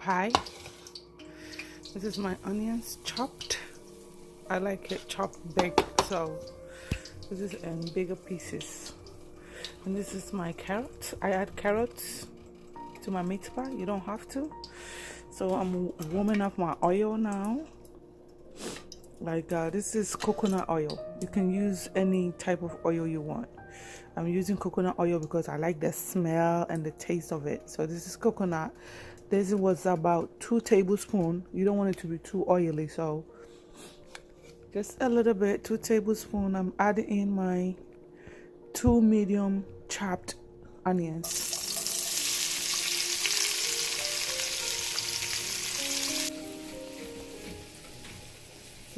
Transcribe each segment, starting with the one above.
pie. This is my onions chopped. I like it chopped big, so this is in bigger pieces. And this is my carrots. I add carrots to my meat pie. You don't have to. So I'm warming up my oil now. Like this is coconut oil. You can use any type of oil you want. I'm using coconut oil because I like the smell and the taste of it. So this is coconut. This was about 2 tablespoons. You don't want it to be too oily, so just a little bit, 2 tablespoons. I'm adding in my 2 medium chopped onions.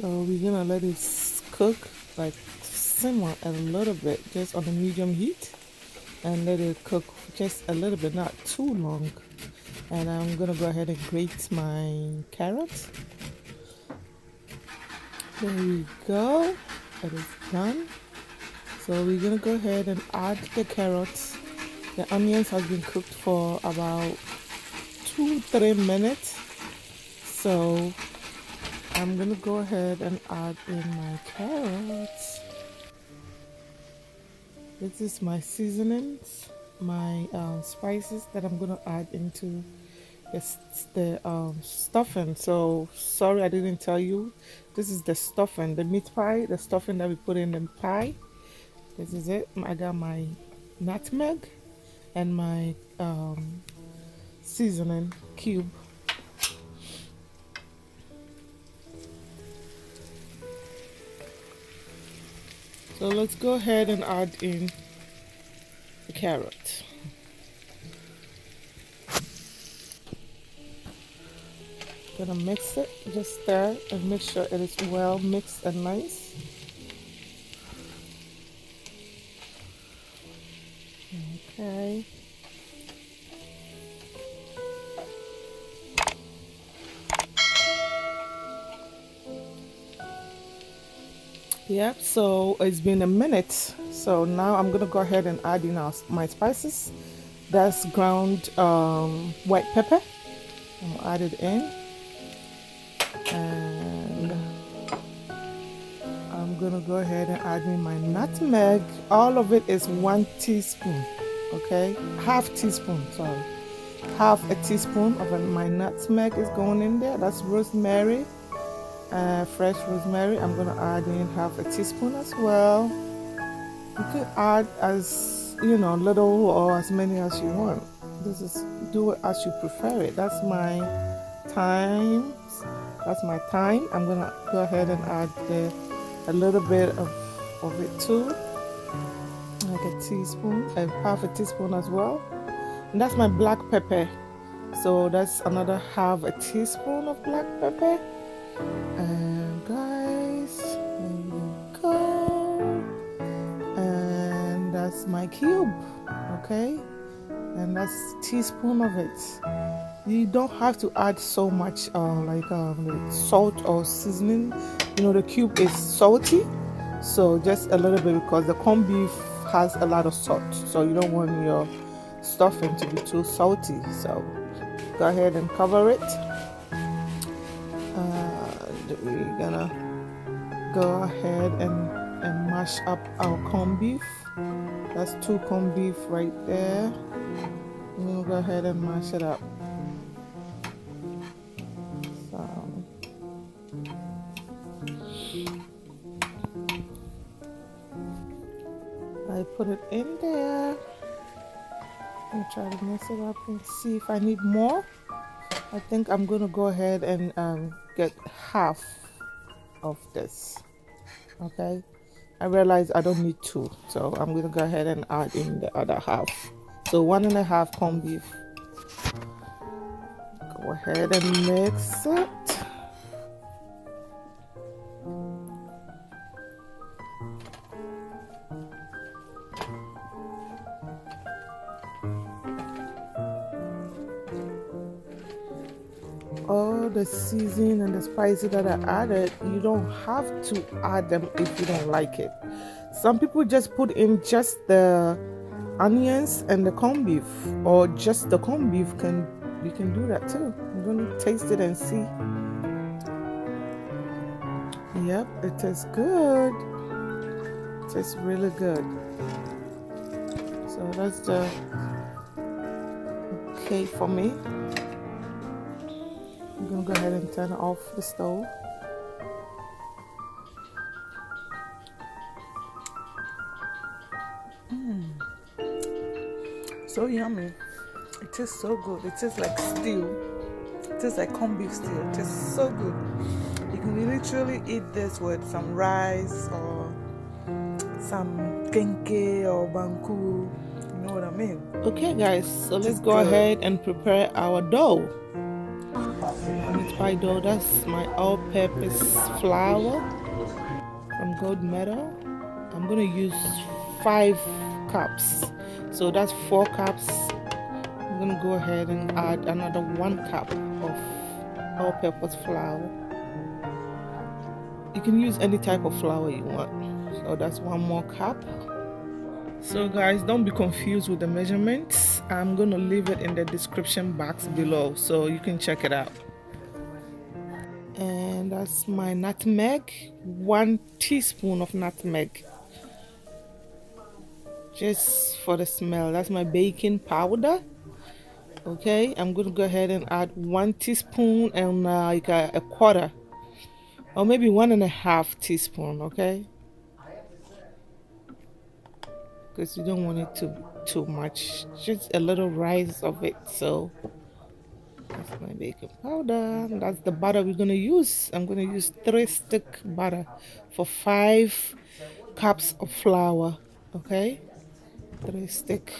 So we're gonna let it cook, like simmer a little bit, just on a medium heat, and let it cook just a little bit, not too long. And I'm gonna go ahead and grate my carrots. There we go, it is done. So we're gonna go ahead and add the carrots. The onions have been cooked for about 2-3 minutes. So I'm gonna go ahead and add in my carrots. This is my seasonings, my spices that I'm gonna add into the stuffing. So sorry I didn't tell you. This is the stuffing, the meat pie, the stuffing that we put in the pie. This is it. I got my nutmeg and my seasoning cube. So let's go ahead and add in the carrot. Gonna mix it, just stir and make sure it is well mixed and nice. Okay. Yep, so it's been a minute. So now I'm gonna go ahead and add in my spices. That's ground white pepper. I'll add it in. And I'm gonna go ahead and add in my nutmeg. All of it is 1 teaspoon, okay? Half teaspoon, sorry. Half a teaspoon of my nutmeg is going in there. That's rosemary. Fresh rosemary. I'm gonna add in half a teaspoon as well. You can add as little or as many as you want. This is do it as you prefer it. That's my thyme. That's my thyme. I'm gonna go ahead and add a little bit of it too, like a teaspoon and half a teaspoon as well. And that's my black pepper. So that's another half a teaspoon of black pepper. And guys, there you go. And that's my cube, okay? And that's a teaspoon of it. You don't have to add so much like salt or seasoning. The cube is salty, so just a little bit because the corned beef has a lot of salt. So you don't want your stuffing to be too salty. So go ahead and cover it. We're gonna go ahead and mash up our corned beef. That's 2 corned beef right there. We'll go ahead and mash it up. So I put it in there and try to mix it up and see if I need more. I think I'm gonna go ahead and get half of this. Okay, I realize I don't need 2, so I'm gonna go ahead and add in the other half. So 1.5 corned beef. Go ahead and mix it. All the seasoning and the spices that I added, you don't have to add them if you don't like it. Some people just put in just the onions and the corned beef, or just the corned beef. you can do that too. I'm gonna taste it and see. Yep, it tastes good. It tastes really good. So that's the okay for me. I'm gonna go ahead and turn off the stove. So yummy. It tastes so good. It tastes like stew. It tastes like corned beef stew. It tastes so good. You can literally eat this with some rice or some kenke or banku. You know what I mean? Okay guys, so let's go ahead and prepare our dough. Meat pie dough, that's my all-purpose flour from Gold Medal. I'm gonna use 5 cups. So that's 4 cups. I'm gonna go ahead and add another 1 cup of all-purpose flour. You can use any type of flour you want. So that's 1 more cup. So guys, don't be confused with the measurements. I'm gonna leave it in the description box below so you can check it out. And that's my nutmeg, 1 teaspoon of nutmeg. Just for the smell. That's my baking powder. Okay, I'm gonna go ahead and add 1 teaspoon and like a quarter, or maybe 1.5 teaspoon. Okay, because you don't want it too much. Just a little rise of it. So that's my baking powder. That's the butter we're gonna use. I'm gonna use 3 stick butter for 5 cups of flour. Okay, 3 stick.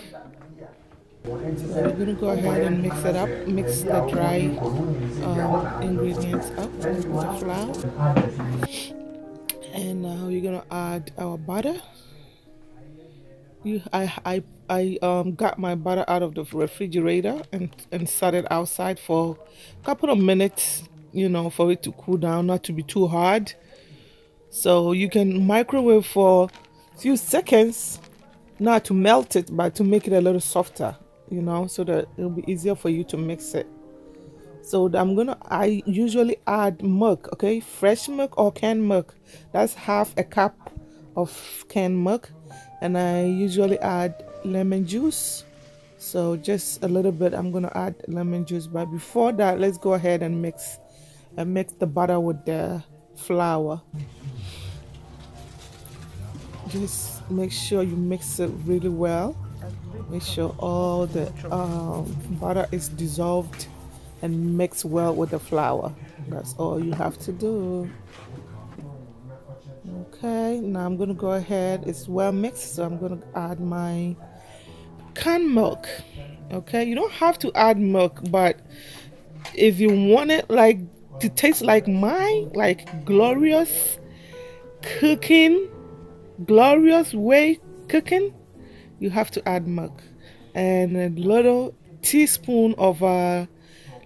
So we're gonna go ahead and mix it up. Mix the dry ingredients up with the flour, and now we're gonna add our butter. I got my butter out of the refrigerator and set it outside for a couple of minutes, you know, for it to cool down, not to be too hard. So you can microwave for a few seconds, not to melt it, but to make it a little softer, you know, so that it'll be easier for you to mix it. So I usually add milk, okay, fresh milk or canned milk. That's half a cup of canned milk, and I usually add lemon juice. So just a little bit, I'm gonna add lemon juice. But before that, let's go ahead and mix the butter with the flour. Just make sure you mix it really well. Make sure all the butter is dissolved and mixed well with the flour. That's all you have to do. Okay, now I'm gonna go ahead. It's well mixed, so I'm gonna add my canned milk. Okay, you don't have to add milk, but if you want it like to taste like mine, like glorious cooking, glorious way cooking, you have to add milk and a little teaspoon of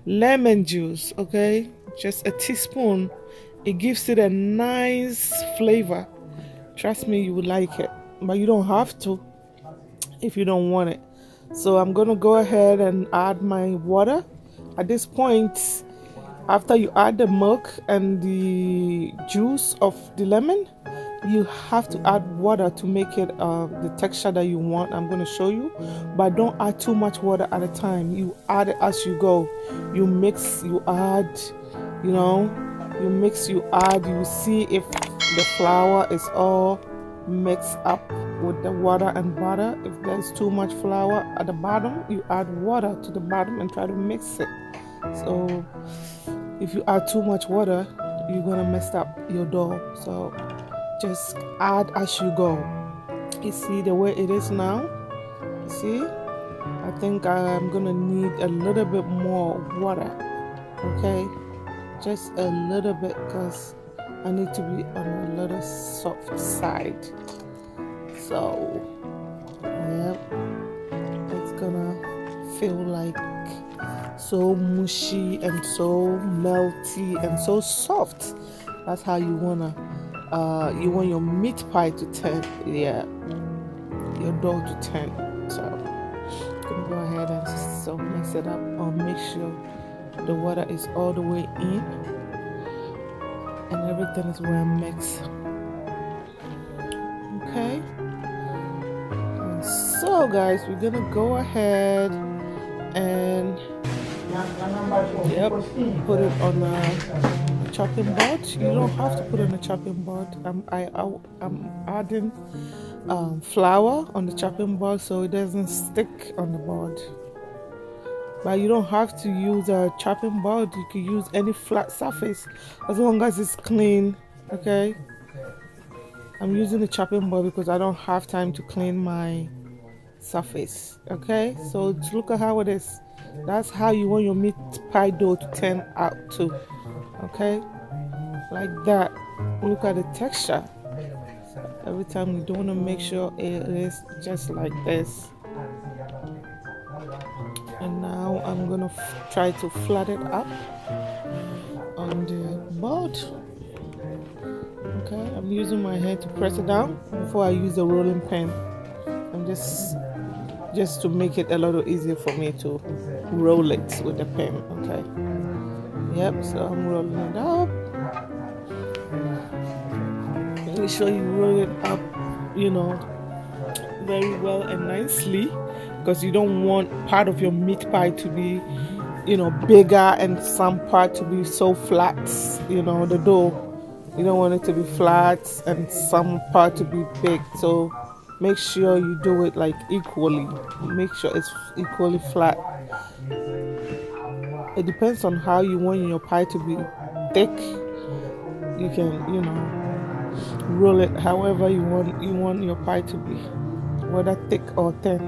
lemon juice. Okay, just a teaspoon. It gives it a nice flavor. Trust me, you would like it, but you don't have to if you don't want it. So I'm gonna go ahead and add my water. At this point, after you add the milk and the juice of the lemon, you have to add water to make it the texture that you want. I'm going to show you, but don't add too much water at a time. You add it as you go. You mix, you add, you know, you mix, you add. You see if the flour is all mixed up with the water and butter. If there's too much flour at the bottom, you add water to the bottom and try to mix it. So if you add too much water, you're gonna mess up your dough. So just add as you go. You see the way it is now? See? I think I'm gonna need a little bit more water. Okay? Just a little bit, because I need to be on a little soft side. So, yep. It's gonna feel like so mushy and so melty and so soft. That's how you want your meat pie to turn, yeah, your dough to turn. So I'm gonna go ahead and So mix it up, or make sure the water is all the way in and everything is well mixed. Okay, and so guys, we're gonna go ahead and put it on a chopping board. You don't have to put it on a chopping board. I'm adding flour on the chopping board so it doesn't stick on the board. But you don't have to use a chopping board. You can use any flat surface as long as it's clean. Okay, I'm using the chopping board because I don't have time to clean my surface. Okay, so look at how it is. That's how you want your meat pie dough to turn out too. Okay, like that. Look at the texture. Every time you don't want to make sure it is just like this. And now I'm gonna try to flat it up on the board. Okay, I'm using my hand to press it down before I use the rolling pin. I'm just to make it a little easier for me to roll it with the pen. Okay, yep, so I'm rolling it up. Make sure you roll it up, you know, very well and nicely, because you don't want part of your meat pie to be, you know, bigger and some part to be so flat. You know, the dough, you don't want it to be flat and some part to be big. So make sure you do it like equally. Make sure it's equally flat. It depends on how you want your pie to be thick. You can, you know, roll it however you want your pie to be, whether thick or thin.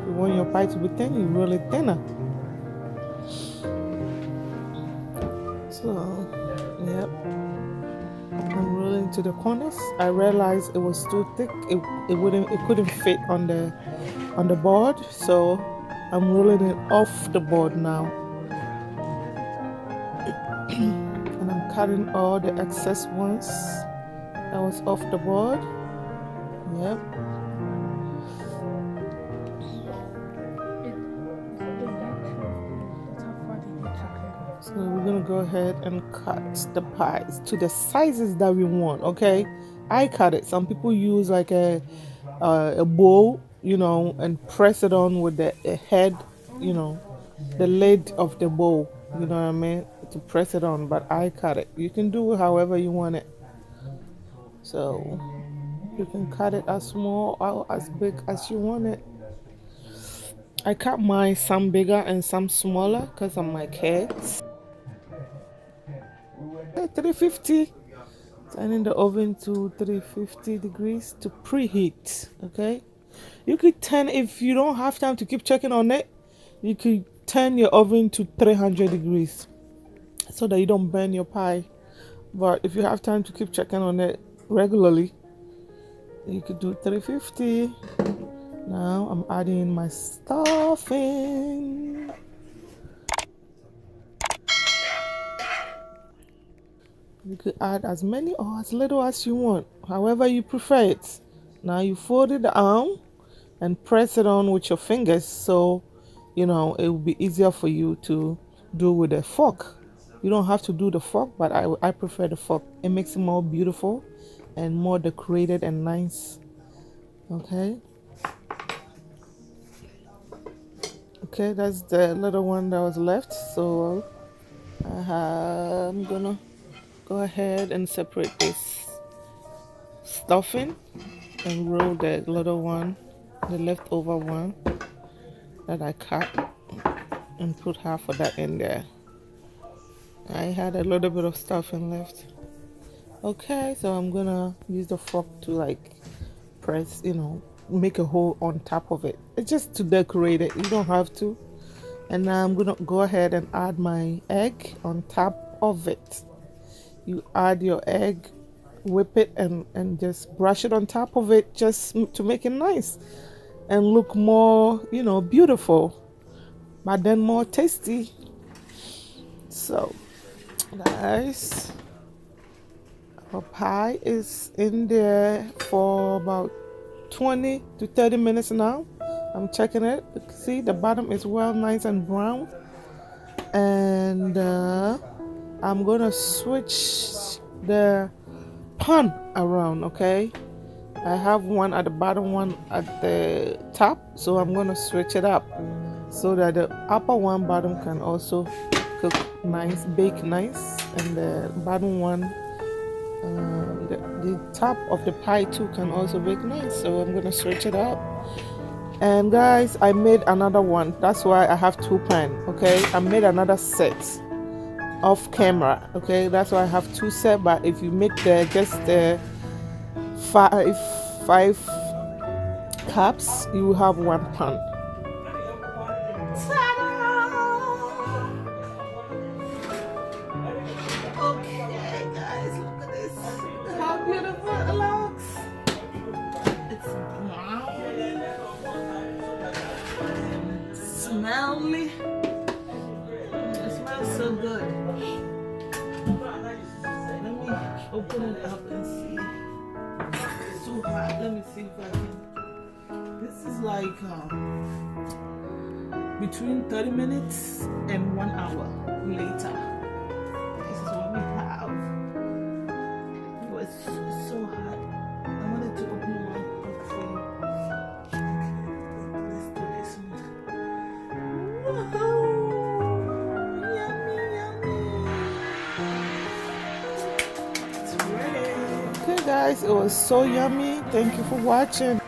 If you want your pie to be thin, you roll it thinner. So yep, I'm rolling to the corners. I realized it was too thick. It couldn't fit on the board, so I'm rolling it off the board now. And I'm cutting all the excess ones that was off the board. Yep. So we're gonna go ahead and cut the pies to the sizes that we want. Okay, I cut it. Some people use like a bowl, you know, and press it on with the head, you know, the lid of the bowl. You know what I mean? To press it on, but I cut it. You can do it however you want it. So you can cut it as small or as big as you want it. I cut mine some bigger and some smaller because of my kids. 350. Turning the oven to 350 degrees to preheat. Okay, you could turn, if you don't have time to keep checking on it, you could turn your oven to 300 degrees so that you don't burn your pie. But if you have time to keep checking on it regularly, you could do 350. Now I'm adding my stuffing. You could add as many or as little as you want, however you prefer it. Now you fold it down and press it on with your fingers, so you know it will be easier for you to do with a fork. You don't have to do the fork, but I prefer the fork. It makes it more beautiful and more decorated and nice. Okay, that's the little one that was left, so I'm gonna go ahead and separate this stuffing and roll the little one, the leftover one that I cut, and put half of that in there. I had a little bit of stuffing left. Okay, so I'm gonna use the fork to like press, you know, make a hole on top of it. It's just to decorate it. You don't have to. And now I'm gonna go ahead and add my egg on top of it. You add your egg, whip it, and just brush it on top of it, just to make it nice and look more, you know, beautiful, but then more tasty. So guys, our pie is in there for about 20 to 30 minutes now. I'm checking it. See, the bottom is well nice and brown. And I'm gonna switch the pan around, okay? I have one at the bottom, one at the top, so I'm gonna switch it up so that the upper one bottom can also cook nice, bake nice, and the bottom one, the top of the pie too can also bake nice. So I'm gonna switch it up. And guys, I made another one. That's why I have two pan. Okay, I made another set off camera. Okay, that's why I have two set. But if you make the just five cups, you have one pan. Okay, guys, look at this. How beautiful it looks. It's brown, smelly. It smells so good. Let me open it up and see. It's too hot. Let me see if I can. This is like between 30 minutes and 1 hour later. This is what we have. It was so hot. I wanted to open one up for you. Let's do this one. Whoa! Yummy, yummy. It's ready. Okay, guys, it was so yummy. Thank you for watching.